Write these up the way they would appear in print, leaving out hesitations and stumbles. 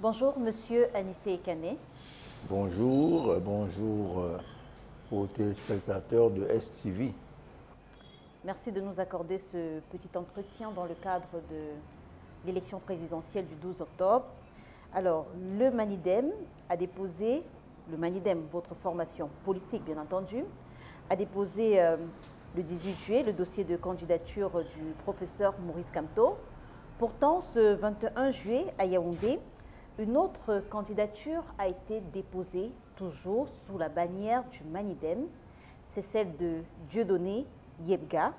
Bonjour, Monsieur Anissé Ekane. Bonjour, aux téléspectateurs de STV. Merci de nous accorder ce petit entretien dans le cadre de l'élection présidentielle du 12 octobre. Alors, le Manidem a déposé, votre formation politique bien entendu, a déposé le 18 juillet le dossier de candidature du professeur Maurice Kamto. Pourtant, ce 21 juillet à Yaoundé, une autre candidature a été déposée, toujours sous la bannière du Manidem. C'est celle de Dieudonné Yebga.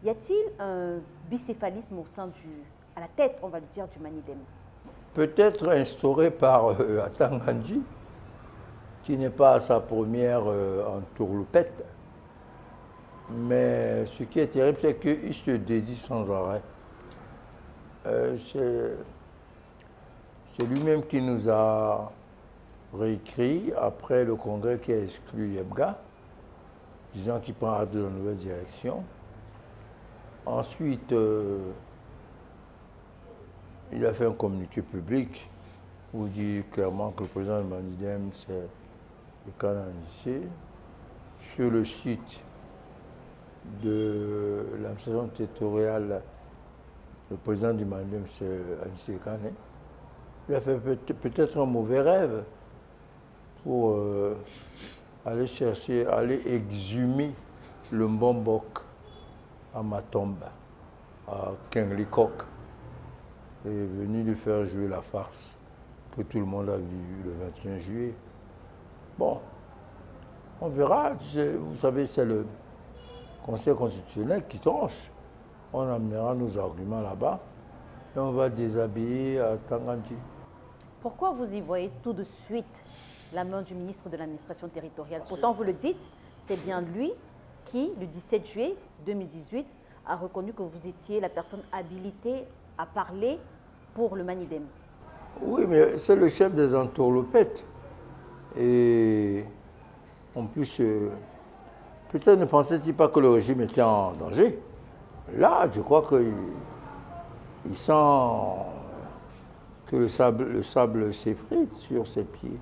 Y a-t-il un bicéphalisme au sein à la tête, on va le dire, du Manidem? Peut-être instauré par Atangandji, qui n'est pas à sa première entourloupette. Mais ce qui est terrible, c'est qu'il se dédie sans arrêt. C'est lui-même qui nous a réécrit après le congrès qui a exclu Yebga, disant qu'il prend hâte de la nouvelle direction. Ensuite, il a fait un communiqué public où il dit clairement que le président du Manidem, c'est le canalisé. Sur le site de l'administration territoriale, le président du Manidem, c'est Anissé Ekane. Il a fait peut-être un mauvais rêve pour aller chercher, aller exhumer le Mbombok à Matomba, à Kinglikok, et est venu lui faire jouer la farce que tout le monde a vu le 21 juillet. Bon, on verra. Vous savez, c'est le Conseil constitutionnel qui tranche. On amènera nos arguments là-bas et on va déshabiller à Tangandji. Pourquoi vous y voyez tout de suite la main du ministre de l'administration territoriale? Pourtant, vous le dites, c'est bien lui qui, le 17 juillet 2018, a reconnu que vous étiez la personne habilitée à parler pour le Manidem. Oui, mais c'est le chef des entourloupettes. Et en plus, peut-être ne pensait-il pas que le régime était en danger. Là, je crois qu'il sent que le sable s'effrite sur ses pieds,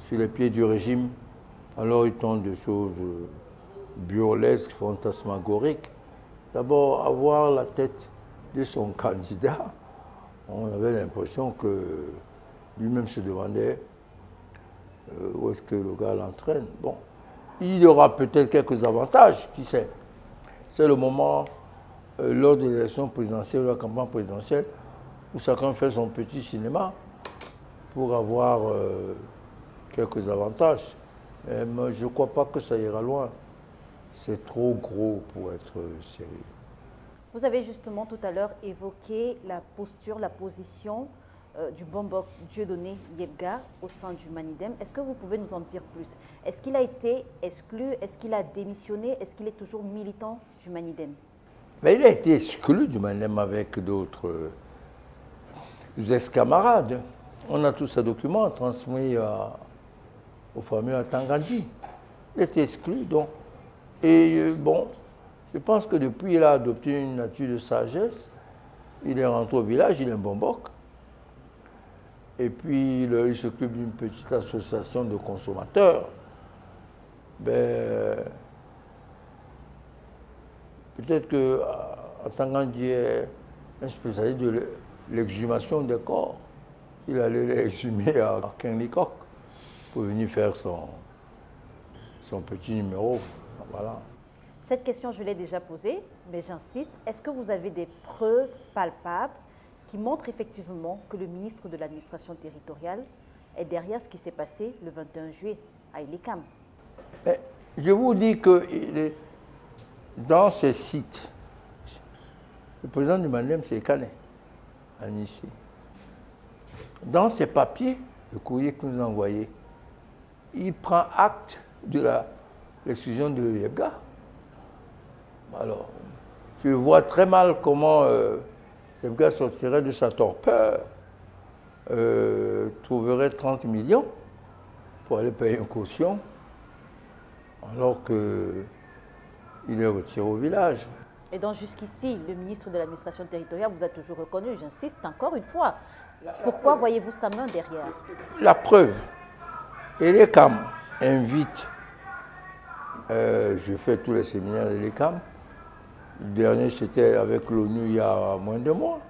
sur les pieds du régime. Alors il tombe de choses burlesques, fantasmagoriques. D'abord, avoir la tête de son candidat, on avait l'impression que lui-même se demandait où est-ce que le gars l'entraîne. Bon, il y aura peut-être quelques avantages, qui sait. C'est le moment, lors de l'élection présidentielle, de la campagne présidentielle, où chacun fait son petit cinéma pour avoir quelques avantages. Mais je ne crois pas que ça ira loin. C'est trop gros pour être sérieux. Vous avez justement tout à l'heure évoqué la posture, la position du Mbombok Dieudonné Yebga au sein du Manidem. Est-ce que vous pouvez nous en dire plus? Est-ce qu'il a été exclu? Est-ce qu'il a démissionné? Est-ce qu'il est toujours militant du Manidem? Mais il a été exclu du Manidem avec d'autres ex-camarades. On a tous ces documents transmis au fameux Atangandji. Il a été exclu, donc. Et bon, je pense que depuis, il a adopté une nature de sagesse. Il est rentré au village, il est un Mbombok. Et puis, il s'occupe d'une petite association de consommateurs. Ben, peut-être que Atangandji est un spécialiste de l'exhumation des corps. Il allait les exhumer à Kinglikok pour venir faire son petit numéro. Voilà. Cette question, je l'ai déjà posée, mais j'insiste. Est-ce que vous avez des preuves palpables qui montrent effectivement que le ministre de l'administration territoriale est derrière ce qui s'est passé le 21 juillet à Ilikam? Je vous dis que dans ces sites, le président du Manidem, c'est Ekane, Anissé. Dans ses papiers, le courrier que nous a envoyé, il prend acte de l'exclusion de Yebga. Alors, je vois très mal comment Yebga sortirait de sa torpeur, trouverait 30 millions pour aller payer une caution, alors qu'il est retiré au village. Et donc jusqu'ici, le ministre de l'administration territoriale vous a toujours reconnu, j'insiste encore une fois, Pourquoi voyez-vous sa main derrière? La preuve, l'ECAM invite, je fais tous les séminaires de l'ECAM. Le dernier, c'était avec l'ONU il y a moins de mois.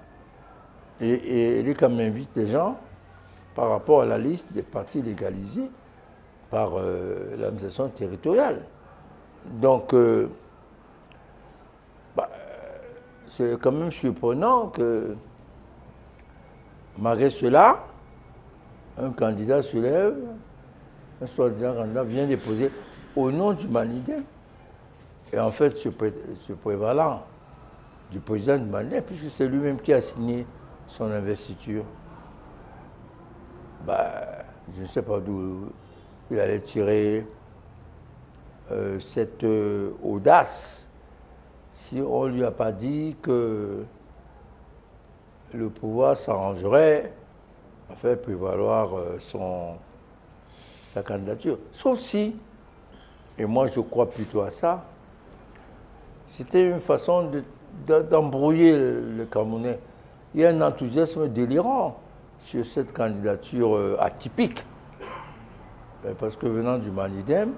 Et l'ECAM invite les gens par rapport à la liste des partis légalisés par l'administration territoriale. Donc, c'est quand même surprenant que, malgré cela, un candidat se lève, un soi-disant candidat vient déposer au nom du Manidem. Et en fait, ce prévalant du président du Manidem, puisque c'est lui-même qui a signé son investiture, je ne sais pas d'où il allait tirer cette audace si on ne lui a pas dit que le pouvoir s'arrangerait à faire prévaloir sa candidature. Sauf si, et moi je crois plutôt à ça, c'était une façon d'embrouiller le Camerounais. Il y a un enthousiasme délirant sur cette candidature atypique. Parce que venant du Manidem,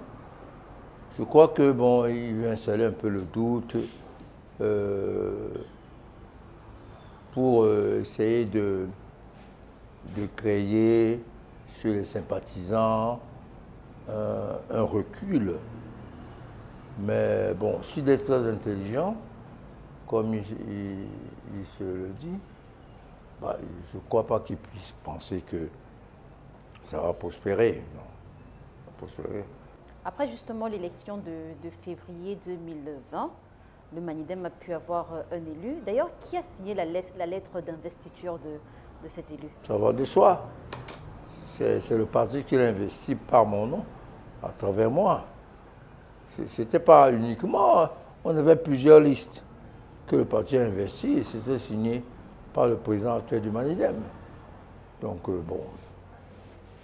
je crois que il veut installer un peu le doute pour essayer de créer chez les sympathisants un recul. Mais bon, s'il est très intelligent, comme il se le dit, je ne crois pas qu'il puisse penser que ça va prospérer. Non. Ça va prospérer. Après justement l'élection de février 2020, le Manidem a pu avoir un élu. D'ailleurs, qui a signé la lettre d'investiture de cet élu? Ça va de soi. C'est le parti qui l'a investi par mon nom, à travers moi. Ce n'était pas uniquement, on avait plusieurs listes que le parti a investi et c'était signé par le président actuel du Manidem. Donc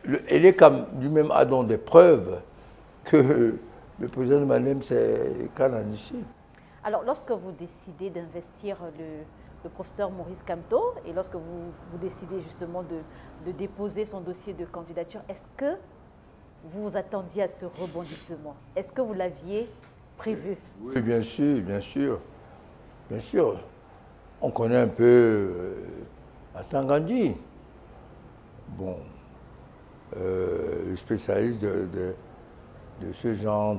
l'ECAM lui-même a donc des preuves que le président du Manidem s'est canalisé. Alors lorsque vous décidez d'investir le professeur Maurice Kamto et lorsque vous décidez justement de déposer son dossier de candidature, est-ce que vous vous attendiez à ce rebondissement? Est-ce que vous l'aviez prévu? Oui, bien sûr, bien sûr. Bien sûr. On connaît un peu Atangandi. Bon, le spécialiste de ce genre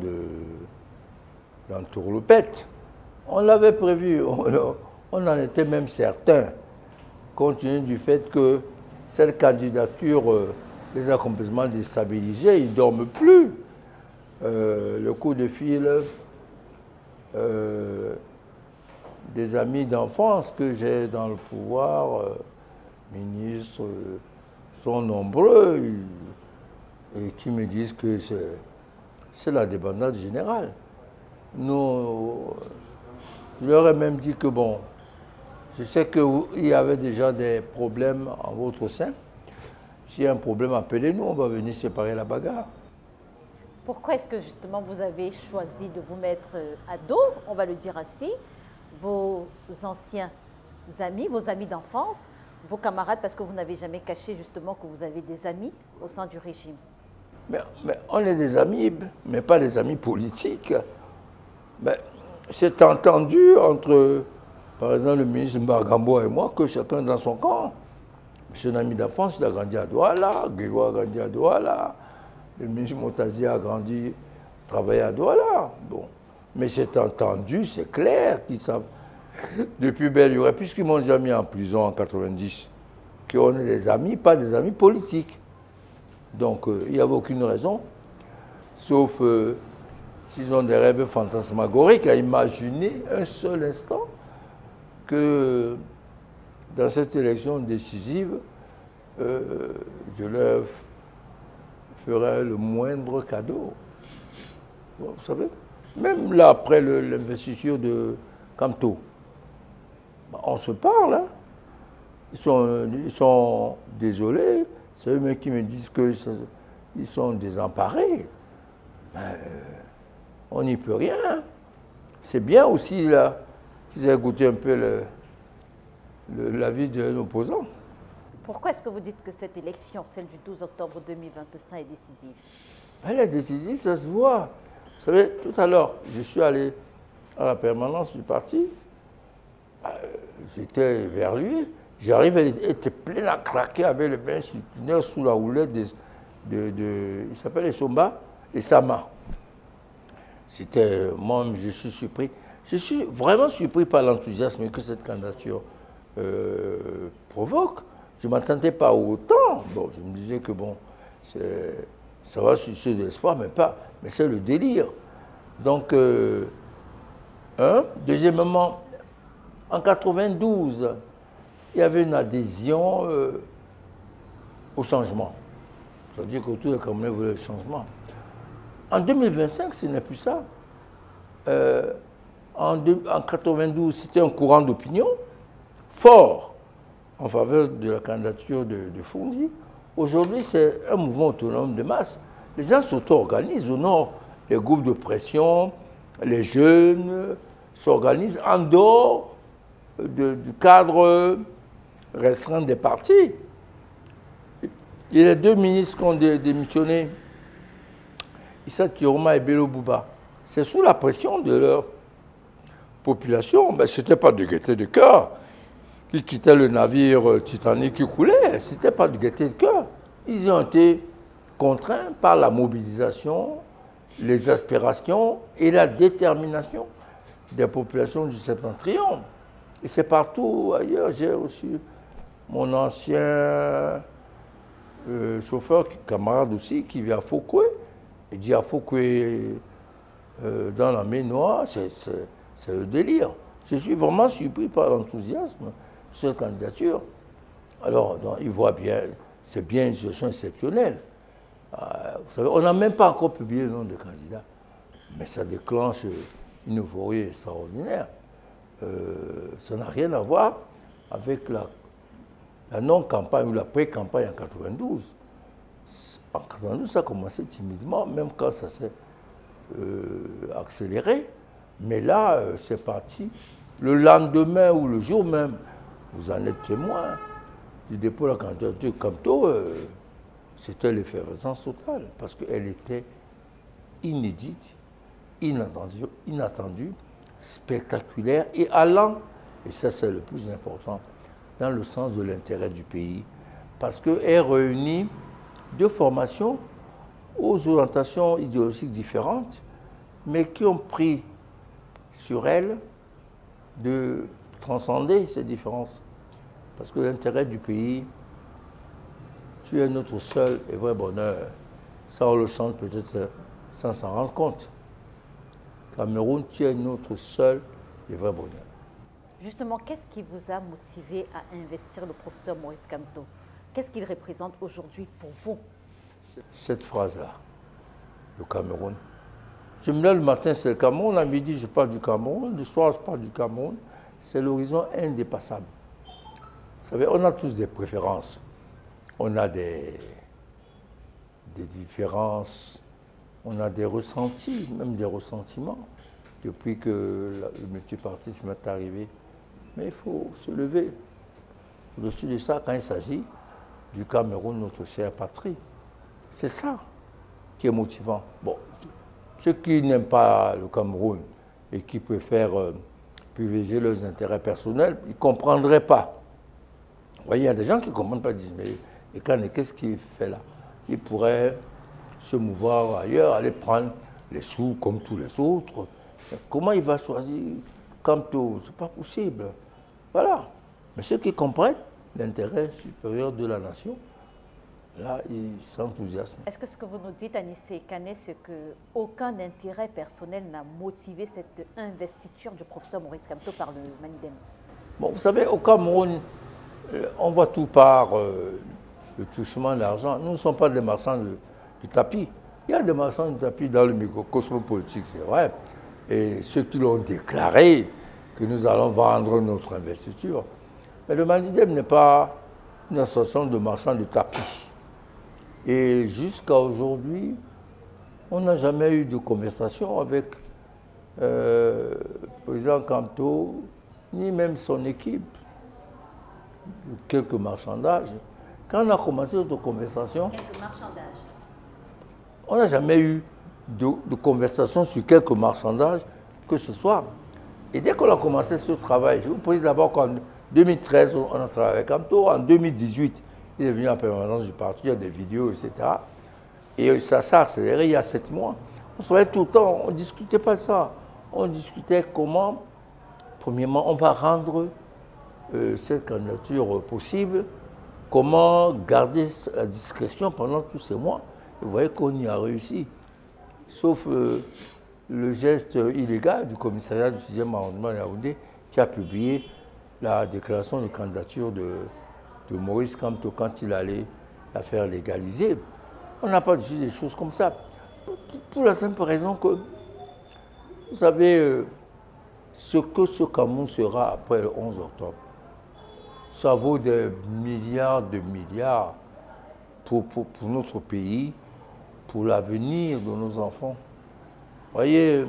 d'entourloupette. On l'avait prévu, on en était même certain, compte tenu du fait que cette candidature les a complètement déstabilisés, ils ne dorment plus. Le coup de fil des amis d'enfance que j'ai dans le pouvoir, ministres, sont nombreux et qui me disent que c'est la débandade générale. Je leur ai même dit que bon, je sais qu'il y avait déjà des problèmes en votre sein. S'il y a un problème, appelez-nous, on va venir séparer la bagarre. Pourquoi est-ce que justement vous avez choisi de vous mettre à dos, on va le dire ainsi, vos anciens amis, vos amis d'enfance, vos camarades, parce que vous n'avez jamais caché justement que vous avez des amis au sein du régime? Mais on est des amis, mais pas des amis politiques. C'est entendu entre, par exemple, le ministre Mbagambo et moi, que chacun dans son camp. C'est un ami d'enfance, il a grandi à Douala, Grégoire a grandi à Douala, le ministre Moutazi a travaillé à Douala. Bon. Mais c'est entendu, c'est clair qu'ils savent, depuis belle lurette, puisqu'ils m'ont déjà mis en prison en 90, qu'on est des amis, pas des amis politiques. Donc il n'y avait aucune raison, sauf s'ils ont des rêves fantasmagoriques, à imaginer un seul instant que dans cette élection décisive, je leur ferai le moindre cadeau. Vous savez, même là, après l'investiture de Kamto, on se parle. Hein. Ils sont désolés. C'est eux-mêmes qui me disent qu'ils sont désemparés. On n'y peut rien. C'est bien aussi là qu'ils aient goûté un peu l'avis d'un opposant. Pourquoi est-ce que vous dites que cette élection, celle du 12 octobre 2025, est décisive? Elle est décisive, ça se voit. Vous savez, tout à l'heure, je suis allé à la permanence du parti. J'étais vers lui. J'arrive, elle était pleine à craquer avec le bain sous la houlette il s'appelle Esomba et Sama. C'était, moi, je suis surpris. Je suis vraiment surpris par l'enthousiasme que cette candidature provoque. Je ne m'attendais pas autant. Bon, je me disais que bon, ça va susciter de l'espoir, mais c'est le délire. Donc, deuxièmement, en 92, il y avait une adhésion au changement. C'est-à-dire que tous les Camerounais voulaient le changement. En 2025, ce n'est plus ça. En 92, c'était un courant d'opinion fort en faveur de la candidature de Fondi. Aujourd'hui, c'est un mouvement autonome de masse. Les gens s'auto-organisent au nord. Les groupes de pression, les jeunes s'organisent en dehors du cadre restreint des partis. Et les deux ministres qui ont démissionné, Issa Kiroma et Bello Bouba, c'est sous la pression de leur population. Ben, ce n'était pas de gaieté de cœur qui quittait le navire Titanic qui coulait. Ce n'était pas de gaieté de cœur. Ils ont été contraints par la mobilisation, les aspirations et la détermination des populations du Septentrion. Et c'est partout ailleurs. J'ai aussi mon ancien chauffeur, camarade aussi, qui vit à Fouquet. Il dit à Fouquet, dans la mer Noire, c'est le délire. Je suis vraiment surpris par l'enthousiasme de cette candidature. Alors, il voit bien, c'est bien une situation exceptionnelle. Vous savez, on n'a même pas encore publié le nom des candidats, mais ça déclenche une euphorie extraordinaire. Ça n'a rien à voir avec la non-campagne ou la pré-campagne en 92. En 92, ça a commencé timidement, même quand ça s'est accéléré. Mais là, c'est parti. Le lendemain ou le jour même, vous en êtes témoin du dépôt de la candidature Camto, c'était l'effervescence totale, parce qu'elle était inédite, inattendue, spectaculaire et allant, et ça c'est le plus important, dans le sens de l'intérêt du pays, parce qu'elle réunit deux formations aux orientations idéologiques différentes, mais qui ont pris sur elles de transcender ces différences. Parce que l'intérêt du pays, tu es notre seul et vrai bonheur. Ça, on le chante peut-être sans s'en rendre compte. Cameroun, tu es notre seul et vrai bonheur. Justement, qu'est-ce qui vous a motivé à investir le professeur Maurice Kamto? Qu'est-ce qu'il représente aujourd'hui pour vous? Cette phrase-là, le Cameroun. Je me lève le matin, c'est le Cameroun. À midi, je parle du Cameroun. Le soir, je parle du Cameroun. C'est l'horizon indépassable. Vous savez, on a tous des préférences. On a des différences. On a des ressentis, même des ressentiments, depuis que le multipartisme est arrivé. Mais il faut se lever au-dessus de ça quand il s'agit du Cameroun, notre chère patrie. C'est ça qui est motivant. Bon, ceux qui n'aiment pas le Cameroun et qui préfèrent privilégier leurs intérêts personnels, ils ne comprendraient pas. Vous voyez, il y a des gens qui ne comprennent pas, ils disent, mais qu'est-ce qu'il fait là? Il pourrait se mouvoir ailleurs, aller prendre les sous comme tous les autres. Mais comment il va choisir Camto? Ce n'est pas possible. Voilà. Mais ceux qui comprennent l'intérêt supérieur de la nation, là, ils s'enthousiasment. Est-ce que ce que vous nous dites, Anissé Kane, c'est qu'aucun intérêt personnel n'a motivé cette investiture du professeur Maurice Kamto par le Manidem? Bon, vous savez, au Cameroun, on voit tout par le touchement d'argent. Nous ne sommes pas des marchands du tapis. Il y a des marchands du tapis dans le microcosme politique, c'est vrai. Et ceux qui l'ont déclaré, que nous allons vendre notre investiture. Mais le Manidem n'est pas une association de marchands de tapis. Et jusqu'à aujourd'hui, on n'a jamais eu de conversation avec le président Kamto, ni même son équipe. Quelques marchandages. Quand on a commencé notre conversation, Quelques marchandages. on n'a jamais eu de conversation sur quelques marchandages que ce soit. Et dès qu'on a commencé ce travail, je vous précise d'abord qu'en 2013, on a travaillé avec Amto. En 2018, il est venu en permanence du parti, il y a des vidéos, etc. Et ça s'est accéléré il y a 7 mois. On se voyait tout le temps, on ne discutait pas de ça. On discutait comment, premièrement, on va rendre cette candidature possible, comment garder la discrétion pendant tous ces mois. Et vous voyez qu'on y a réussi. Sauf le geste illégal du commissariat du 6e arrondissement de Yaoundé qui a publié la déclaration de candidature de Maurice Kamto quand il allait la faire légaliser. On n'a pas dit des choses comme ça. Pour la simple raison que, vous savez, ce que ce Cameroun sera après le 11 octobre, ça vaut des milliards de milliards pour notre pays, pour l'avenir de nos enfants. Vous voyez,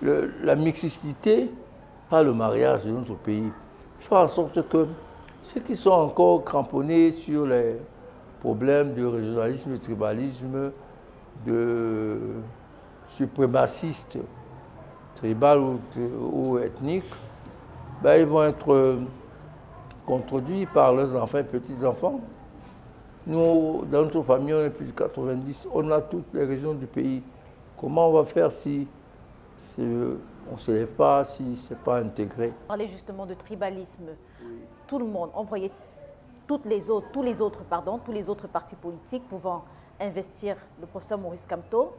la mixité, pas le mariage de notre pays, fait en sorte que ceux qui sont encore cramponnés sur les problèmes de régionalisme, de tribalisme, de suprémacistes, tribal ou ethniques, ben, ils vont être contredits par leurs enfants et petits-enfants. Nous, dans notre famille, on est plus de 90, on a toutes les régions du pays. Comment on va faire si on ne se lève pas, si ce n'est pas intégré? On parlait justement de tribalisme. Oui. Tout le monde, on voyait tous les autres partis politiques pouvant investir le professeur Maurice Kamto,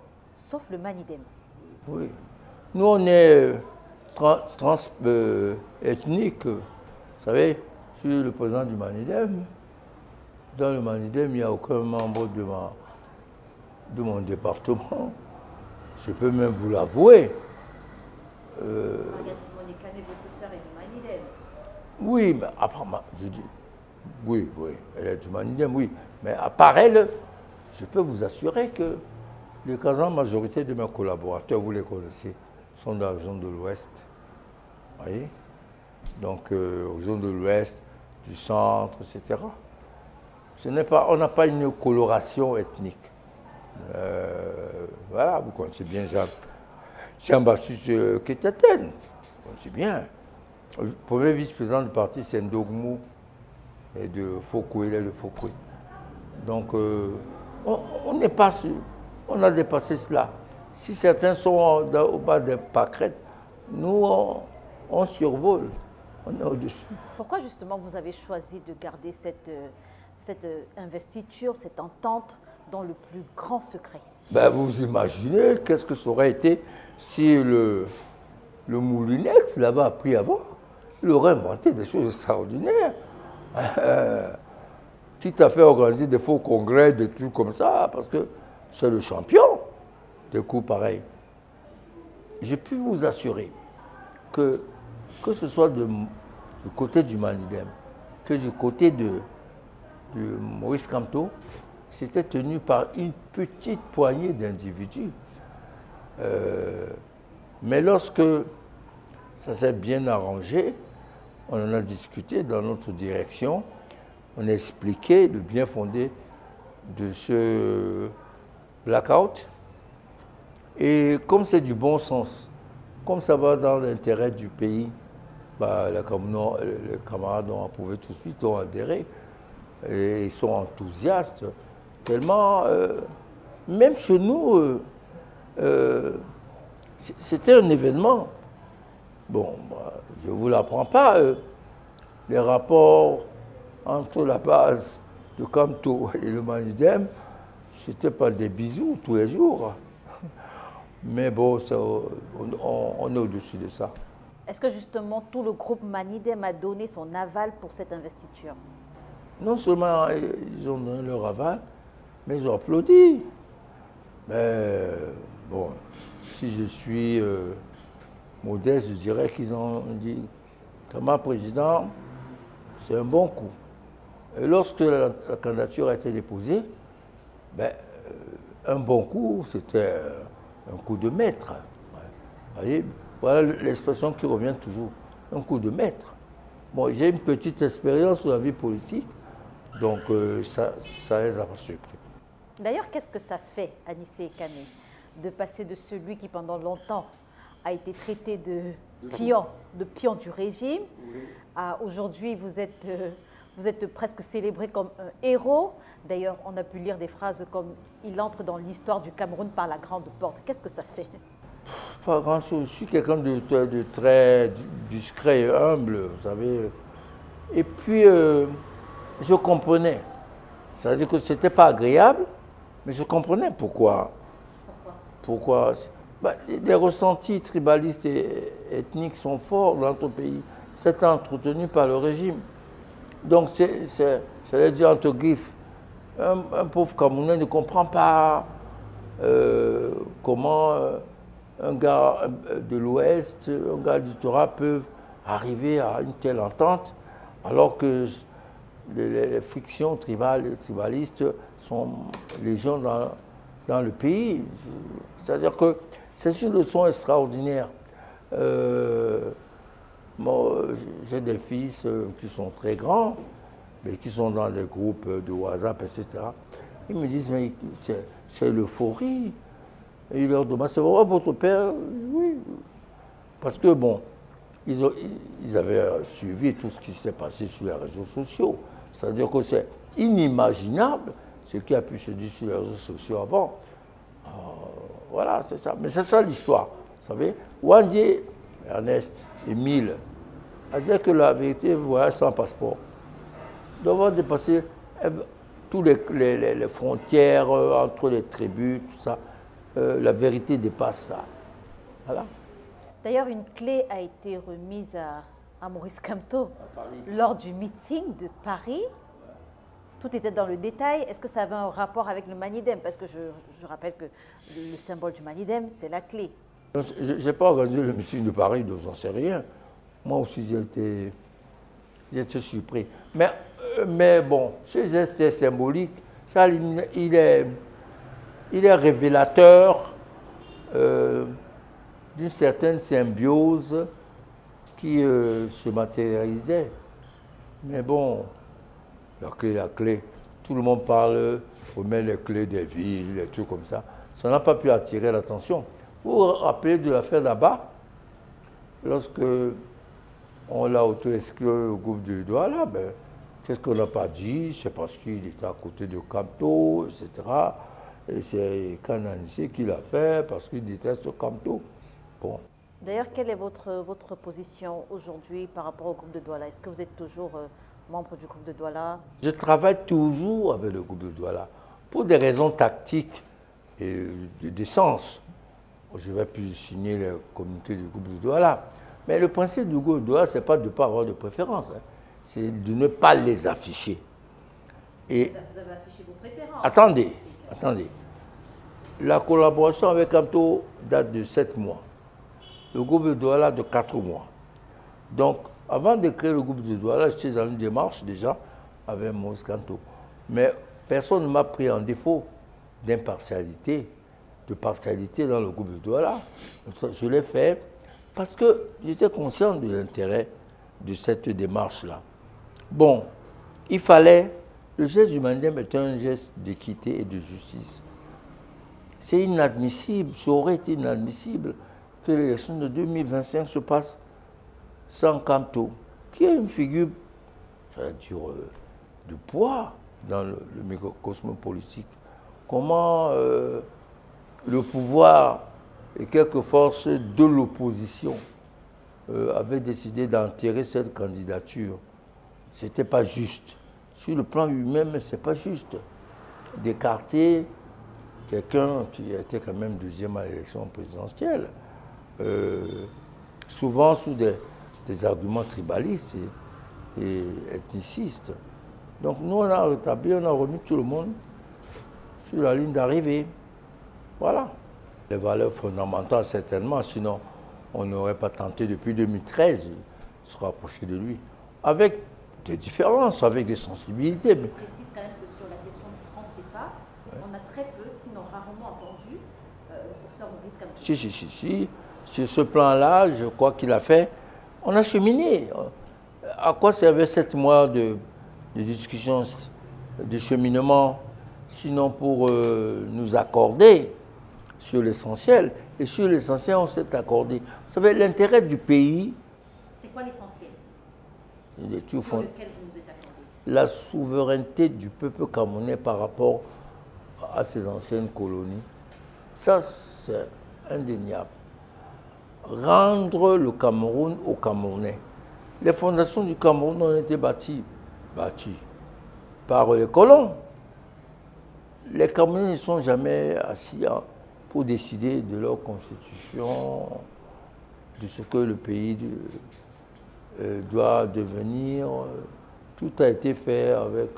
sauf le Manidem. Oui. Nous, on est ethnique. Vous savez, je suis le président du Manidem. Dans le Manidem, il n'y a aucun membre de mon département. Je peux même vous l'avouer. Oui, mais apparemment, je dis, oui, elle est du Manidem, oui. Mais à part elle, je peux vous assurer que l'écrasante majorité de mes collaborateurs, vous les connaissez, sont dans la région de l'Ouest. Vous voyez? Donc, région de l'Ouest, du centre, etc. On n'a pas une coloration ethnique. Voilà, vous connaissez bien Jean-Baptiste Ketaten. Vous connaissez bien. Le premier vice-président du parti, c'est Ndogmou et de Foucault, il est de Foucault. Donc, on n'est pas sûr. On a dépassé cela. Si certains sont au bas des pâquerettes, nous, on survole. On est au-dessus. Pourquoi justement vous avez choisi de garder cette investiture, cette entente dans le plus grand secret? Ben, vous imaginez qu'est-ce que ça aurait été si le Moulinex l'avait appris avant? Il aurait inventé des choses extraordinaires. Quitte à faire organiser des faux congrès, des trucs comme ça, parce que c'est le champion des coups pareils. Je peux vous assurer que ce soit du côté du Manidem, que du côté de Maurice Kamto, c'était tenu par une petite poignée d'individus. Mais lorsque ça s'est bien arrangé, on en a discuté dans notre direction, on a expliqué le bien fondé de ce blackout. Et comme c'est du bon sens, comme ça va dans l'intérêt du pays, bah, les camarades ont approuvé tout de suite, ont adhéré. Et ils sont enthousiastes. Tellement, même chez nous, c'était un événement. Bon, bah, je ne vous l'apprends pas. Les rapports entre la base de Kamto et le Manidem, c'était pas des bisous tous les jours. Mais bon, ça, on est au-dessus de ça. Est-ce que justement tout le groupe Manidem a donné son aval pour cette investiture? Non seulement ils ont donné leur aval, mais ils ont applaudi. Mais bon, si je suis modeste, je dirais qu'ils ont dit, comme président, c'est un bon coup. Et lorsque la candidature a été déposée, ben, un bon coup, c'était un coup de maître. Vous voyez, voilà l'expression qui revient toujours, un coup de maître. Bon, j'ai une petite expérience sur la vie politique. Donc ça les a pas surpris. D'ailleurs, qu'est-ce que ça fait, Anissé Kane, de passer de celui qui pendant longtemps a été traité de pion du régime, à aujourd'hui vous êtes presque célébré comme un héros. D'ailleurs, on a pu lire des phrases comme « Il entre dans l'histoire du Cameroun par la grande porte ». Qu'est-ce que ça fait? Pas grand-chose. Je suis quelqu'un de très discret et humble, vous savez. Et puis, je comprenais. C'est-à-dire que ce n'était pas agréable, mais je comprenais pourquoi. Pourquoi les ressentis tribalistes et ethniques sont forts dans notre pays. C'est entretenu par le régime. Donc, j'allais dire entre griffes, un pauvre Camerounais ne comprend pas comment un gars de l'Ouest, un gars du Torah peut arriver à une telle entente, alors que les frictions tribalistes sont légion dans le pays. C'est-à-dire que c'est une leçon extraordinaire. J'ai des fils qui sont très grands, mais qui sont dans des groupes de WhatsApp, etc. Ils me disent, mais c'est l'euphorie. Et ils leur demandent, c'est vrai votre père? Oui. Parce que, bon, ils avaient suivi tout ce qui s'est passé sur les réseaux sociaux. C'est-à-dire que c'est inimaginable ce qui a pu se dire sur les réseaux sociaux avant. Voilà, c'est ça. Mais c'est ça l'histoire. Vous savez, Wandé, Ernest, Émile, a dit que la vérité voyage sans passeport. Doit dépasser toutes les frontières entre les tribus, tout ça. La vérité dépasse ça. Voilà. D'ailleurs, une clé a été remise à Maurice Kamto lors du meeting de Paris. Tout était dans le détail. Est-ce que ça avait un rapport avec le Manidem? Parce que je rappelle que le symbole du Manidem, c'est la clé. Je n'ai pas organisé le meeting de Paris, donc j'en sais rien. Moi aussi, j'étais surpris. Mais bon, ce geste symbolique, ça, il est révélateur d'une certaine symbiose qui se matérialisait. Mais bon, la clé. Tout le monde parle, remet les clés des villes, des trucs comme ça. Ça n'a pas pu attirer l'attention. Vous vous rappelez de l'affaire là-bas, lorsque on l'a auto-exclu au groupe de Douala, ben, qu'est-ce qu'on n'a pas dit? C'est parce qu'il était à côté de Kamto, etc. Et c'est Kananissé qui l'a fait parce qu'il déteste Kamto. Bon. D'ailleurs, quelle est votre position aujourd'hui par rapport au groupe de Douala? Est-ce que vous êtes toujours membre du groupe de Douala? Je travaille toujours avec le groupe de Douala pour des raisons tactiques et d'essence. Je vais plus signer le communiqué du groupe de Douala. Mais le principe du groupe de Douala, ce n'est pas de ne pas avoir de préférence, hein. C'est de ne pas les afficher. Et vous avez affiché vos préférences. Attendez. La collaboration avec Kamto date de 7 mois. Le groupe de Douala de 4 mois. Donc, avant de créer le groupe de Douala, j'étais dans une démarche déjà avec Maurice Kamto. Mais personne ne m'a pris en défaut d'impartialité, de partialité dans le groupe de Douala. Je l'ai fait parce que j'étais conscient de l'intérêt de cette démarche-là. Bon, il fallait... Le geste du Manidem est un geste d'équité et de justice. C'est inadmissible, ça aurait été inadmissible que l'élection de 2025 se passe sans Kamto, qui est une figure, j'allais dire, de poids dans le microcosme politique. Comment le pouvoir et quelques forces de l'opposition avaient décidé d'enterrer cette candidature. Ce n'était pas juste. Sur le plan lui-même, ce n'est pas juste d'écarter quelqu'un qui était quand même deuxième à l'élection présidentielle, souvent sous des arguments tribalistes et ethnicistes. Donc nous, on a rétabli, on a remis tout le monde sur la ligne d'arrivée. Voilà. Les valeurs fondamentales, certainement, sinon on n'aurait pas tenté depuis 2013 de se rapprocher de lui. Avec des différences, avec des sensibilités. Je précise quand même que sur la question du franc CFA, on a très peu, sinon rarement entendu le professeur Maurice Kamto. Si. Sur ce plan-là, je crois qu'il a fait. On a cheminé. À quoi servait 7 mois de discussion de cheminement, sinon pour nous accorder sur l'essentiel. Et sur l'essentiel, on s'est accordé. Vous savez, l'intérêt du pays... C'est quoi l'essentiel sur lequel vous nous êtes accordé? La souveraineté du peuple camerounais par rapport à ses anciennes colonies. Ça, c'est indéniable. Rendre le Cameroun aux Camerounais. Les fondations du Cameroun ont été bâties par les colons. Les Camerounais ne sont jamais assis pour décider de leur constitution, de ce que le pays doit devenir. Tout a été fait avec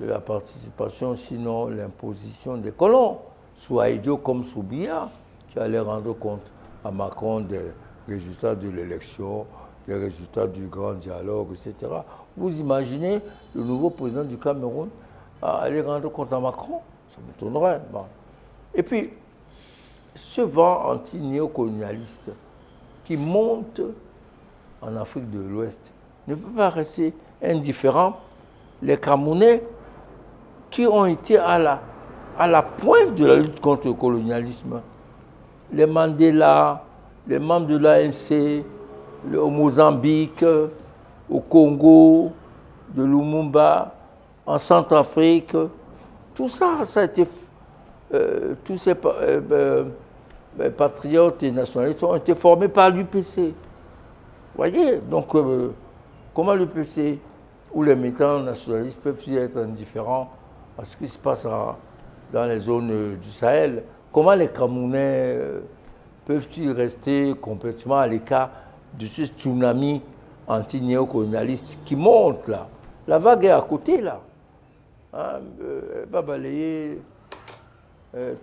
la participation, sinon l'imposition des colons, sous Aïdio comme sous Biya, qui allait rendre compte à Macron des résultats de l'élection, des résultats du grand dialogue, etc. Vous imaginez le nouveau président du Cameroun aller rendre compte à Macron? Ça m'étonnerait. Bon. Et puis, ce vent anti-néocolonialiste qui monte en Afrique de l'Ouest ne peut pas rester indifférent. Les Camerounais qui ont été à la pointe de la lutte contre le colonialisme, les Mandela, les membres de l'ANC, au Mozambique, au Congo, de Lumumba, en Centrafrique, tout ça, ça a été... tous ces patriotes et nationalistes ont été formés par l'UPC. Vous voyez, donc comment l'UPC ou les militants nationalistes peuvent-ils être indifférents à ce qui se passe dans les zones du Sahel? Comment les Camerounais peuvent-ils rester complètement à l'écart de ce tsunami anti-néocolonialiste qui monte là? La vague est à côté là. Hein, elle va balayer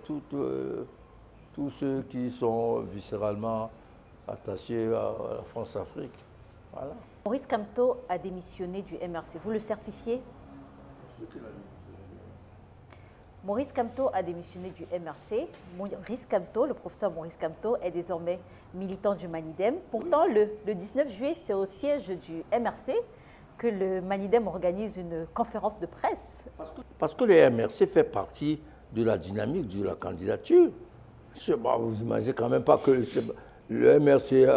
tous ceux qui sont viscéralement attachés à la France-Afrique. Voilà. Maurice Kamto a démissionné du MRC. Vous le certifiez? Maurice Kamto a démissionné du MRC. Maurice Kamto, le professeur Maurice Kamto, est désormais militant du Manidem. Pourtant, oui, le 19 juillet, c'est au siège du MRC que le Manidem organise une conférence de presse. Parce que le MRC fait partie de la dynamique de la candidature. Vous imaginez quand même pas que le MRC,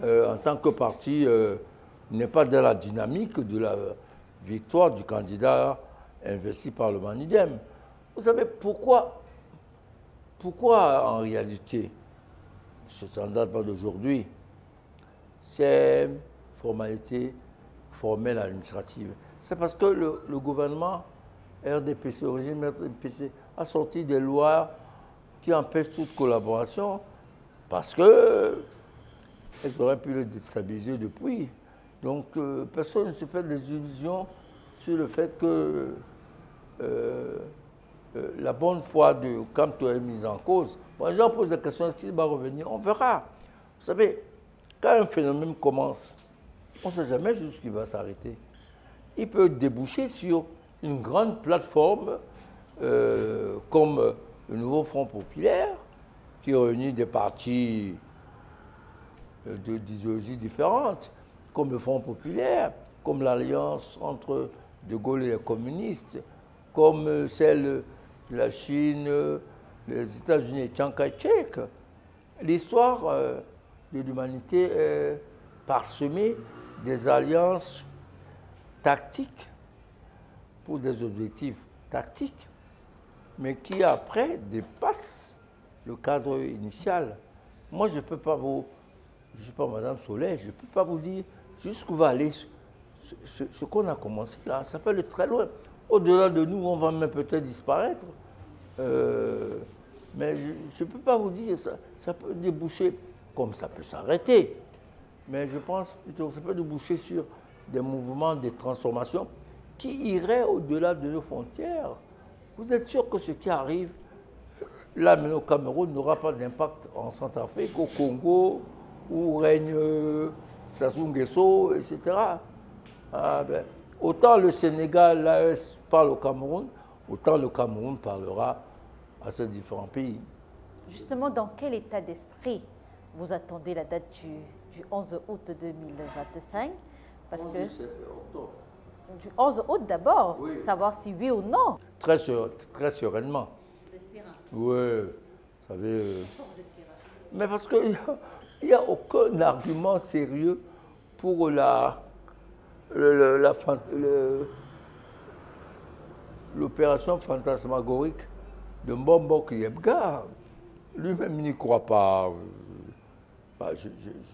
en tant que parti, n'est pas dans la dynamique de la victoire du candidat investi par le Manidem. Vous savez pourquoi en réalité, ça ne date pas d'aujourd'hui, ces formalités formelles administratives? C'est parce que le gouvernement RDPC, le régime RDPC, a sorti des lois qui empêchent toute collaboration parce qu'elles auraient pu le déstabiliser depuis. Donc personne ne se fait des illusions sur le fait que la bonne foi de Kamto est mise en cause. Moi, j'en pose la question, est-ce qu'il va revenir? On verra. Vous savez, quand un phénomène commence, on ne sait jamais jusqu'où il va s'arrêter. Il peut déboucher sur une grande plateforme comme le nouveau Front populaire, qui réunit des partis d'idéologies différentes, comme le Front populaire, comme l'alliance entre De Gaulle et les communistes, comme celle de la Chine, les États-Unis et Chiang Kai-shek. L'histoire de l'humanité est parsemée des alliances tactiques pour des objectifs tactiques, mais qui après dépassent le cadre initial. Moi, je ne peux pas vous, je ne suis pas Madame Soleil, je ne peux pas vous dire jusqu'où va aller ce qu'on a commencé là. Ça peut aller très loin. Au-delà de nous, on va même peut-être disparaître. Mais je ne peux pas vous dire, ça peut déboucher, comme ça peut s'arrêter. Mais je pense plutôt que ça peut déboucher sur des mouvements de transformation qui iraient au-delà de nos frontières. Vous êtes sûr que ce qui arrive là, mais au Cameroun, n'aura pas d'impact en Centrafrique, au Congo, où règne Sassou Nguesso, etc. Autant le Sénégal, l'AES parle au Cameroun, autant le Cameroun parlera à ces différents pays. Justement, dans quel état d'esprit vous attendez la date du 11 août 2025? Parce 11 que octobre. du 11 août d'abord, Oui. savoir si oui ou non. Très sereinement. Vous êtes serein. Oui, vous savez. Pourquoi vous êtes serein? Mais parce qu'il n'y a aucun argument sérieux pour l'opération fantasmagorique de Mbombo Yebga. Lui-même n'y croit pas. Bah, je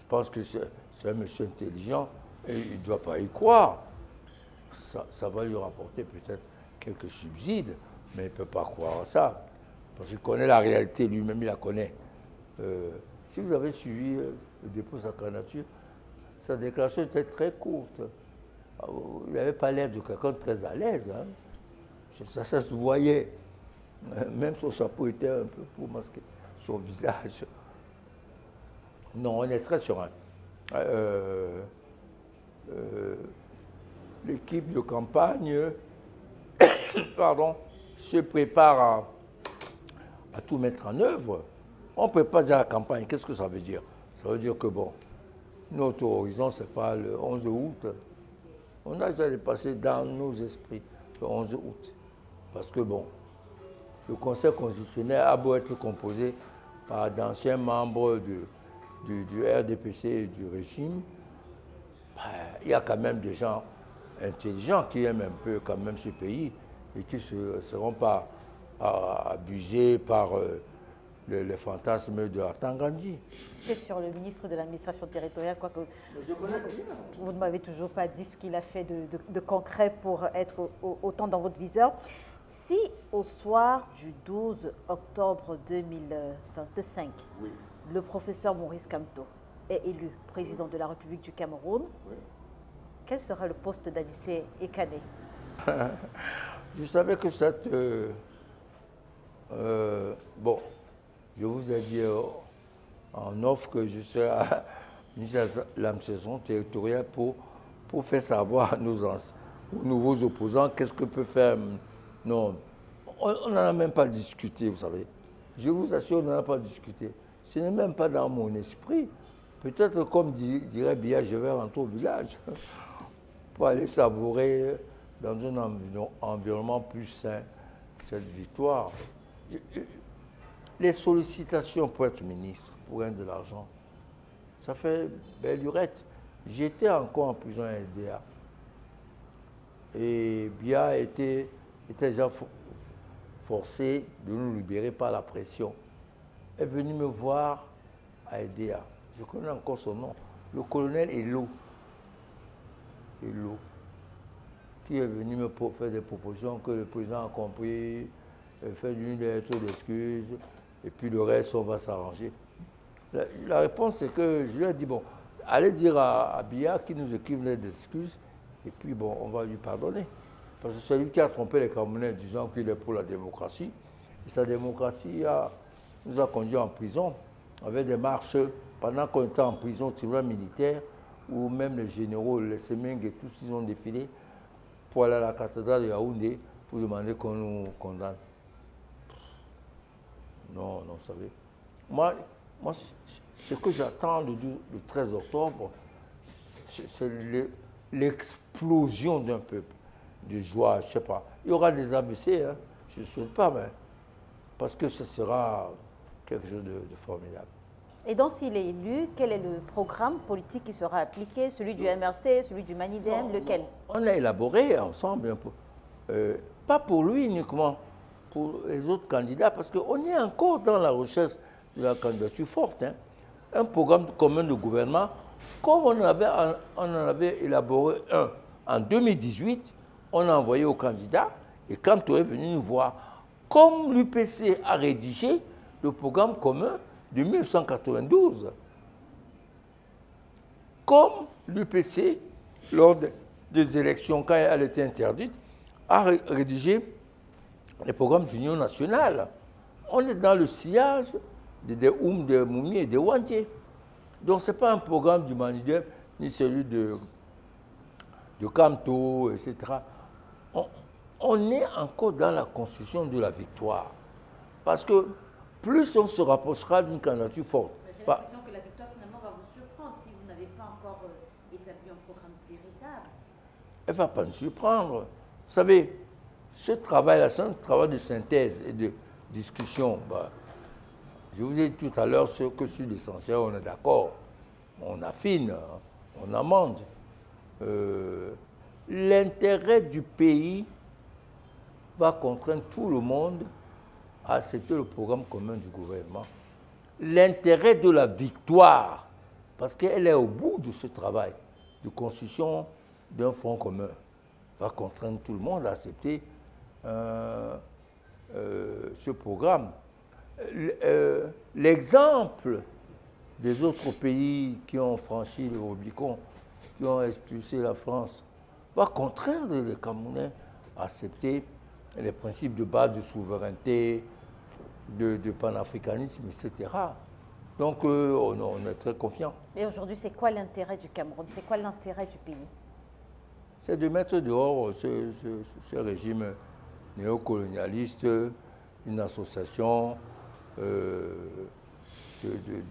pense que c'est un monsieur intelligent et il ne doit pas y croire. Ça va lui rapporter peut-être quelques subsides, mais il ne peut pas croire à ça. Parce qu'il connaît la réalité, lui-même il la connaît. Si vous avez suivi le dépôt de sa candidature, sa déclaration était très courte. Il n'avait pas l'air de quelqu'un de très à l'aise. Hein. Ça se voyait. Même son chapeau était un peu pour masquer son visage. Non, on est très serein. L'équipe de campagne pardon, se prépare à tout mettre en œuvre. On ne peut pas dire la campagne. Qu'est-ce que ça veut dire? Ça veut dire que, bon, notre horizon, ce n'est pas le 11 août. On a déjà dépassé dans nos esprits le 11 août. Parce que, bon, le Conseil constitutionnel a beau être composé par d'anciens membres du RDPC et du régime, il y a quand même des gens intelligents qui aiment un peu quand même ce pays et qui ne seront pas abusés par les fantasmes de Artan Gandhi. C'est sur le ministre de l'administration territoriale, quoique vous ne m'avez toujours pas dit ce qu'il a fait de concret pour être autant dans votre viseur. Si au soir du 12 octobre 2025, Oui. le professeur Maurice Kamto est élu président de la République du Cameroun, Oui. quel sera le poste d'Anissé Ekane? Je savais que cette... bon, je vous ai dit en offre que je serai à l'administration territoriale pour faire savoir à aux nouveaux opposants qu'est-ce que peut faire... Non, on n'en a même pas discuté, vous savez. Je vous assure, on n'en a pas discuté. Ce n'est même pas dans mon esprit. Peut-être, comme dirait Bia, je vais rentrer au village pour aller savourer dans un environnement plus sain cette victoire. Les sollicitations pour être ministre, pour gagner de l'argent, ça fait belle lurette. J'étais encore en prison à LDA. Et Bia était déjà forcé de nous libérer par la pression. Elle est venue me voir à LDA. Je connais encore son nom. Le colonel Elo. Elo. Qui est venu me faire des propositions que le président a compris, fait une lettre d'excuses, et puis le reste, on va s'arranger. La réponse, c'est que je lui ai dit, bon, allez dire à Bia qu'il nous écrive une lettre d'excuses, et puis bon, on va lui pardonner. Parce que c'est lui qui a trompé les Camerounais en disant qu'il est pour la démocratie. Et sa démocratie nous a conduits en prison, avec des marches, pendant qu'on était en prison, tribunal militaire, où même les généraux, les Semengue et tous, ils ont défilé pour aller à la cathédrale de Yaoundé pour demander qu'on nous condamne. Non, vous savez. Moi ce que j'attends le 13 octobre, c'est l'explosion d'un peuple, de joie, je ne sais pas. Il y aura des AVC, hein, je ne souhaite pas, mais parce que ce sera quelque chose de formidable. Et donc, s'il est élu, quel est le programme politique qui sera appliqué? Celui du MRC, celui du Manidem, lequel? On a élaboré ensemble un peu. Pas pour lui uniquement, pour les autres candidats, parce qu'on est encore dans la recherche de la candidature forte. Hein. Un programme commun de gouvernement, comme on en avait élaboré un en 2018, on a envoyé aux candidats, et quand on est venu nous voir, comme l'UPC a rédigé le programme commun de 1992, comme l'UPC, lors des élections, quand elle était interdite, a rédigé les programmes d'union nationale. On est dans le sillage des Oum, des Moumi et des Wandier. Donc ce n'est pas un programme du Manidem, ni celui de Kamto, etc. On est encore dans la construction de la victoire. Parce que plus on se rapprochera d'une candidature forte. J'ai l'impression que la victoire finalement va vous surprendre si vous n'avez pas encore établi un programme véritable. elle ne va pas nous surprendre. Vous savez, ce travail-là, c'est un travail de synthèse et de discussion. Bah, je vous ai dit tout à l'heure que sur l'essentiel, on est d'accord. On affine, on amende. L'intérêt du pays va contraindre tout le monde à accepter le programme commun du gouvernement. L'intérêt de la victoire, parce qu'elle est au bout de ce travail de construction d'un front commun, va contraindre tout le monde à accepter ce programme. L'exemple des autres pays qui ont franchi le Rubicon, qui ont expulsé la France, va contraindre les Camerounais à accepter les principes de base de souveraineté, de panafricanisme, etc. Donc, on est très confiants. Et aujourd'hui, c'est quoi l'intérêt du Cameroun? C'est quoi l'intérêt du pays? C'est de mettre dehors ce régime néocolonialiste, une association de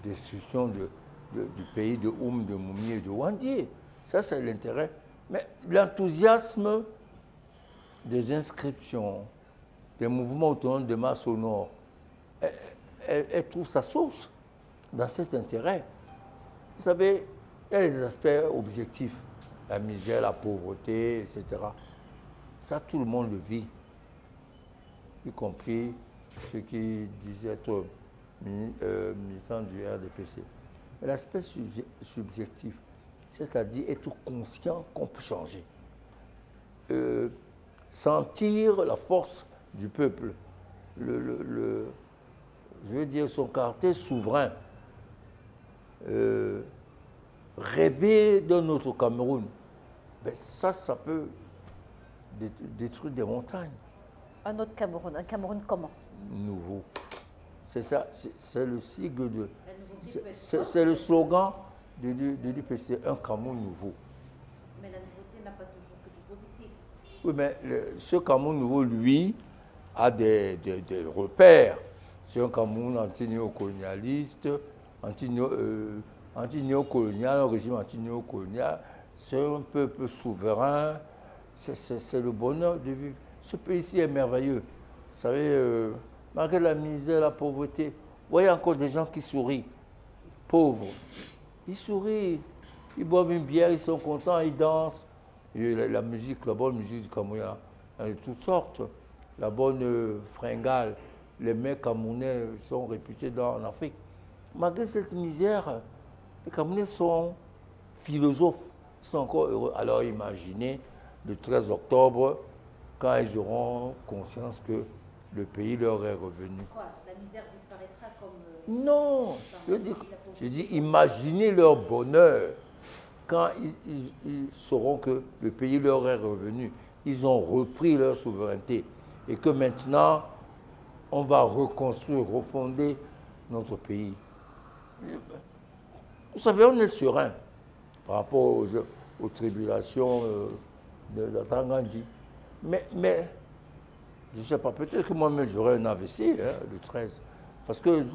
destruction du pays de Oum, de Moumi et de Wandié. Ça, c'est l'intérêt. Mais l'enthousiasme des inscriptions, des mouvements autonomes de masse au nord, elle trouve sa source dans cet intérêt. Vous savez, il y a les aspects objectifs, la misère, la pauvreté, etc. Ça, tout le monde le vit, y compris ceux qui disaient être militants du RDPC. Mais l'aspect subjectif, c'est-à-dire être conscient qu'on peut changer. Sentir la force du peuple, je veux dire son caractère souverain, rêver d'un autre Cameroun, ben ça peut détruire des montagnes. Un autre Cameroun, un Cameroun comment? Nouveau. C'est ça, c'est le sigle de... C'est le slogan de l'UPC, un Cameroun nouveau. Mais la nouveauté n'a pas toujours que du positif. Oui, mais ce Cameroun nouveau, lui, a des repères. C'est un Cameroun anti-néocolonialiste, anti-néocolonial, un régime anti-néocolonial. C'est un peuple souverain. C'est le bonheur de vivre. Ce pays-ci est merveilleux. Vous savez, malgré la misère, la pauvreté, vous voyez encore des gens qui sourient, pauvres. Ils sourient, ils boivent une bière, ils sont contents, ils dansent. Et la musique, la bonne musique du Cameroun, il y a de toutes sortes. La bonne fringale, les mecs camerounais sont réputés en Afrique. Malgré cette misère, les Camerounais sont philosophes, ils sont encore heureux. Alors imaginez le 13 octobre, quand ils auront conscience que le pays leur est revenu. Quoi? La misère disparaîtra comme... Non, je dis imaginez leur bonheur quand ils sauront que le pays leur est revenu. Ils ont repris leur souveraineté et que maintenant, on va reconstruire, refonder notre pays. Vous savez, on est serein par rapport aux tribulations de Tangandji. Mais je ne sais pas, peut-être que moi-même j'aurai un AVC le 13. Parce que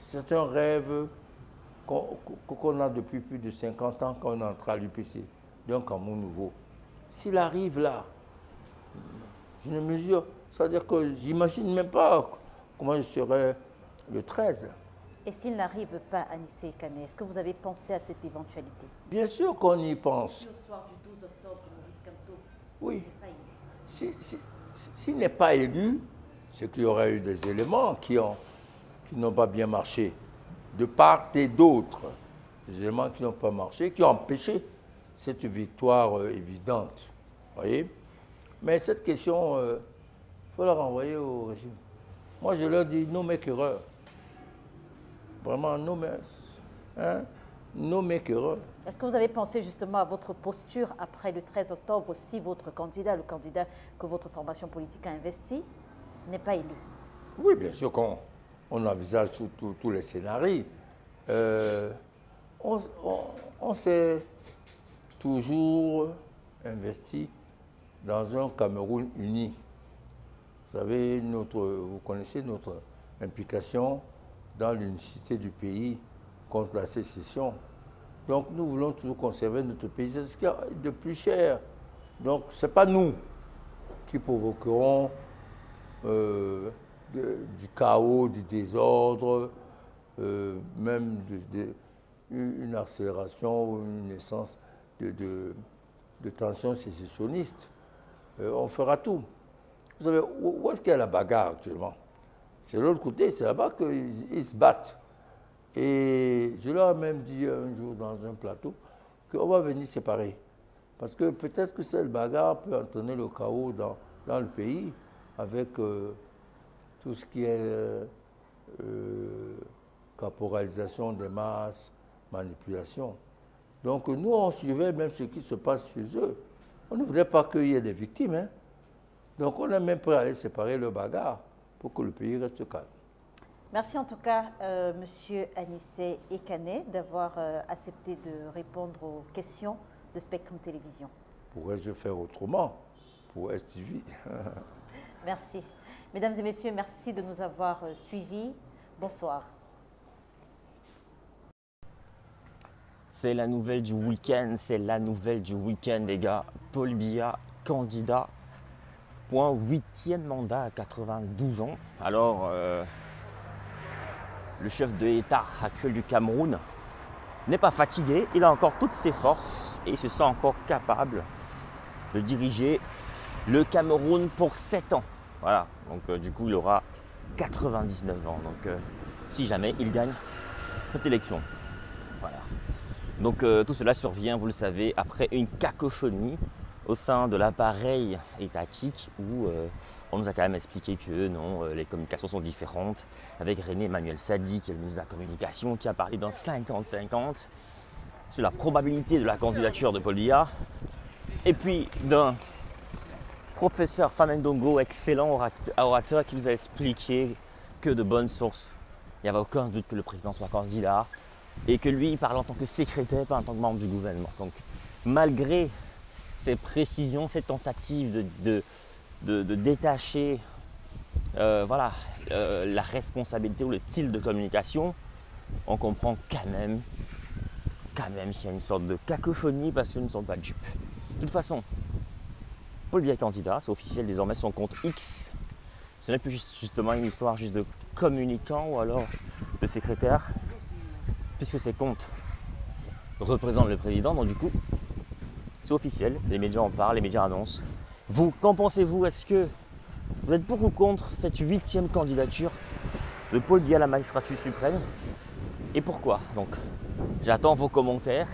c'est un rêve qu'on a depuis plus de 50 ans quand on est entré à l'UPC, d'un Cameroun nouveau. S'il arrive là, je ne mesure, c'est-à-dire que j'imagine même pas comment je serai le 13. Et s'il n'arrive pas à Anissé Kane, est-ce que vous avez pensé à cette éventualité? Bien sûr qu'on y pense. Si au soir du 12 octobre, Maurice Kamto Oui. n'est pas élu. S'il n'est pas élu, c'est qu'il y aurait eu des éléments qui n'ont pas bien marché, de part et d'autre. Des éléments qui n'ont pas marché, qui ont empêché cette victoire évidente. Voyez? Mais cette question, il faut la renvoyer au régime. Moi, je leur dis, no make erreur. Vraiment, no make erreur. Est-ce que vous avez pensé justement à votre posture après le 13 octobre si votre candidat, le candidat que votre formation politique a investi, n'est pas élu? Oui, bien sûr qu'on envisage tous les scénarios. On s'est toujours investi dans un Cameroun uni. Vous savez, vous connaissez notre implication dans l'unicité du pays contre la sécession. Donc nous voulons toujours conserver notre pays. C'est ce qu'il y a de plus cher. Donc ce n'est pas nous qui provoquerons du chaos, du désordre, même une accélération ou une naissance de tensions sécessionnistes. On fera tout. Vous savez, où est-ce qu'il y a la bagarre actuellement? C'est de l'autre côté, c'est là-bas qu'ils se battent. Et je leur ai même dit un jour dans un plateau qu'on va venir séparer. Parce que peut-être que cette bagarre peut entraîner le chaos dans le pays avec tout ce qui est caporalisation des masses, manipulation. Donc nous, on suivait même ce qui se passe chez eux. On ne voulait pas qu'il y ait des victimes. Hein. Donc on est même prêt à aller séparer le bagarre pour que le pays reste calme. Merci en tout cas, Monsieur Anissé Ekane, d'avoir accepté de répondre aux questions de Spectrum Télévision. Pourrais-je faire autrement pour STV? Merci. Mesdames et messieurs, merci de nous avoir suivis. Bonsoir. C'est la nouvelle du week-end, les gars. Paul Biya, candidat pour un 8e mandat à 92 ans. Alors, le chef de l'État actuel du Cameroun n'est pas fatigué, il a encore toutes ses forces et il se sent encore capable de diriger le Cameroun pour 7 ans. Voilà, donc du coup il aura 99 ans, donc si jamais il gagne cette élection. Voilà. Donc tout cela survient, vous le savez, après une cacophonie au sein de l'appareil étatique où on nous a quand même expliqué que non, les communications sont différentes, avec René Emmanuel Sadi, qui est le ministre de la Communication, qui a parlé d'un 50-50 sur la probabilité de la candidature de Paul Biya, et puis d'un professeur Famendongo, excellent orateur, qui nous a expliqué que de bonnes sources, il n'y avait aucun doute que le président soit candidat, et que lui, il parle en tant que secrétaire, pas en tant que membre du gouvernement. Donc, malgré ces précisions, ces tentatives de détacher la responsabilité ou le style de communication, on comprend quand même qu'il y a une sorte de cacophonie parce qu'ils ne sont pas dupes. De toute façon, Paul Biya est candidat, c'est officiel, désormais son compte X. Ce n'est plus justement une histoire juste de communicant ou alors de secrétaire, puisque ces comptes représentent le président, donc du coup, c'est officiel, les médias en parlent, les médias annoncent. Vous, qu'en pensez-vous? Est-ce que vous êtes pour ou contre cette 8e candidature de Paul Biya à la magistrature suprême? Et pourquoi? Donc, j'attends vos commentaires.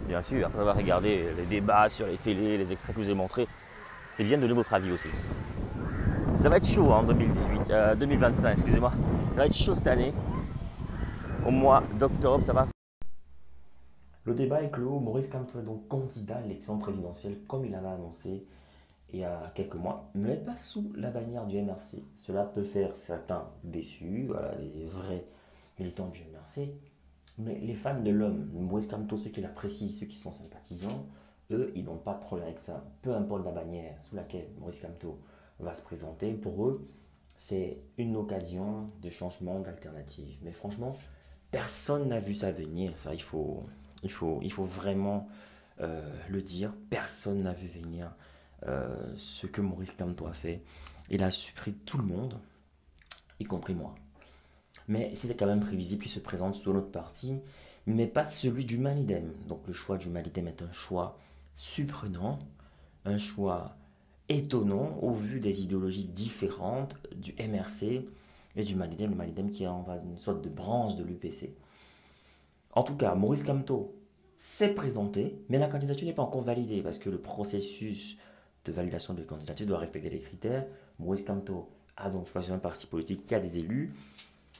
Bien sûr, après avoir regardé les débats sur les télés, les extraits que je vous ai montrés, c'est bien de donner votre avis aussi. Ça va être chaud en 2025, excusez-moi. Ça va être chaud cette année. Au mois d'octobre, ça va. Le débat est clos. Maurice Kamto est donc candidat à l'élection présidentielle comme il avait annoncé il y a quelques mois, mais pas sous la bannière du MRC. Cela peut faire certains déçus, voilà, les vrais militants du MRC, mais les fans de l'homme, Maurice Kamto, ceux qui l'apprécient, ceux qui sont sympathisants, eux, ils n'ont pas de problème avec ça. Peu importe la bannière sous laquelle Maurice Kamto va se présenter, pour eux, c'est une occasion de changement, d'alternative. Mais franchement, personne n'a vu ça venir, ça, il faut vraiment le dire. Personne n'a vu venir ce que Maurice Kamto a fait. Il a surpris tout le monde, y compris moi. Mais c'était quand même prévisible qu'il se présente sous notre parti, mais pas celui du Malidem. Donc le choix du Malidem est un choix surprenant, un choix étonnant au vu des idéologies différentes du MRC et du Malidem. Le Malidem qui est une sorte de branche de l'UPC. En tout cas, Maurice Kamto s'est présenté, mais la candidature n'est pas encore validée parce que le processus de validation de la candidature doit respecter les critères. Maurice Kamto a donc choisi un parti politique qui a des élus,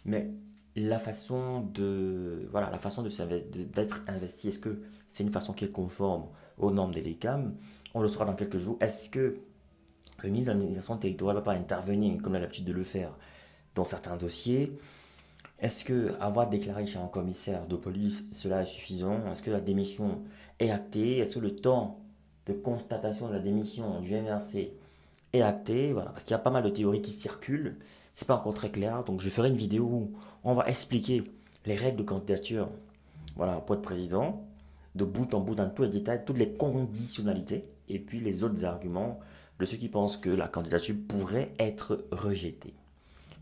mais la façon d'être investi, est-ce que c'est une façon qui est conforme aux normes des LECAM? On le saura dans quelques jours. Est-ce que le ministre de l'administration territoriale ne va pas intervenir, comme il a l'habitude de le faire, dans certains dossiers? Est-ce que avoir déclaré chez un commissaire de police, cela est suffisant? Est-ce que la démission est actée? Est-ce que le temps de constatation de la démission du MRC est acté? Voilà, parce qu'il y a pas mal de théories qui circulent. C'est pas encore très clair. Donc je ferai une vidéo où on va expliquer les règles de candidature, voilà, pour être président. de bout en bout, dans tous les détails, toutes les conditionnalités, et puis les autres arguments de ceux qui pensent que la candidature pourrait être rejetée.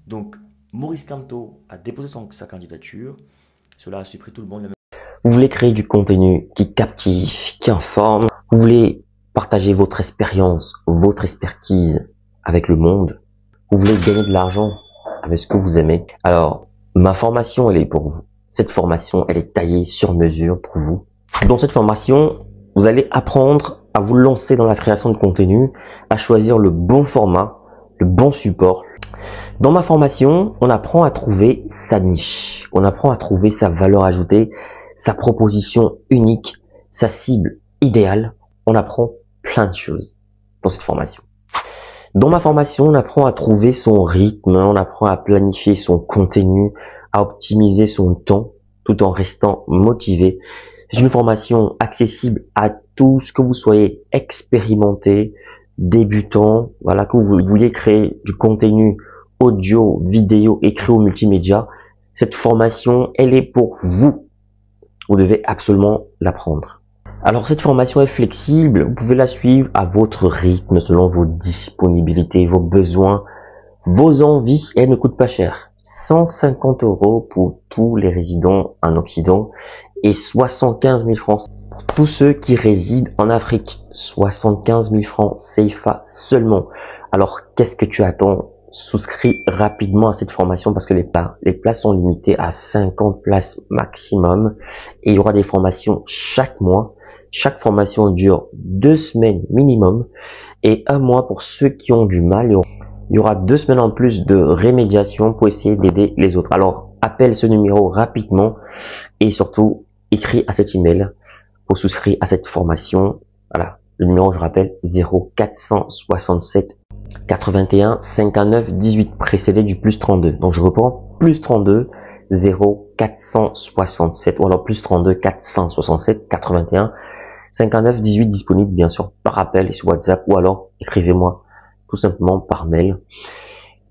Donc, Maurice Kamto a déposé sa candidature. Cela a surpris tout le monde. Vous voulez créer du contenu qui captive, qui informe. Vous voulez partager votre expérience, votre expertise avec le monde. Vous voulez gagner de l'argent avec ce que vous aimez. Alors, ma formation, elle est pour vous. Cette formation, elle est taillée sur mesure pour vous. Dans cette formation, vous allez apprendre à vous lancer dans la création de contenu, à choisir le bon format, le bon support. Dans ma formation, on apprend à trouver sa niche, on apprend à trouver sa valeur ajoutée, sa proposition unique, sa cible idéale. On apprend plein de choses dans cette formation. Dans ma formation, on apprend à trouver son rythme, on apprend à planifier son contenu, à optimiser son temps tout en restant motivé. C'est une formation accessible à tous, que vous soyez expérimenté, débutant, voilà, que vous vouliez créer du contenu audio, vidéo, écrit ou multimédia. Cette formation, elle est pour vous. Vous devez absolument l'apprendre. Alors cette formation est flexible, vous pouvez la suivre à votre rythme, selon vos disponibilités, vos besoins, vos envies. Elle ne coûte pas cher. 150 € pour tous les résidents en Occident et 75 000 francs pour tous ceux qui résident en Afrique. 75 000 francs CFA seulement. Alors qu'est-ce que tu attends? Souscris rapidement à cette formation parce que les places sont limitées à 50 places maximum et il y aura des formations chaque mois. Chaque formation dure 2 semaines minimum et 1 mois pour ceux qui ont du mal. Il y aura 2 semaines en plus de rémédiation pour essayer d'aider les autres. Alors, appelle ce numéro rapidement et surtout, écris à cet email pour souscrire à cette formation. Voilà, le numéro, je rappelle, 0467 81 59 18, précédé du plus 32. Donc, je reprends, plus 32 0467 ou alors plus 32 467 81 59 18, disponible bien sûr par appel et sur WhatsApp ou alors écrivez-moi tout simplement par mail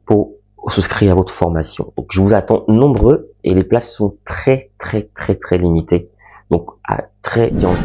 pour souscrire à votre formation. Donc je vous attends nombreux et les places sont très limitées. Donc à très bientôt.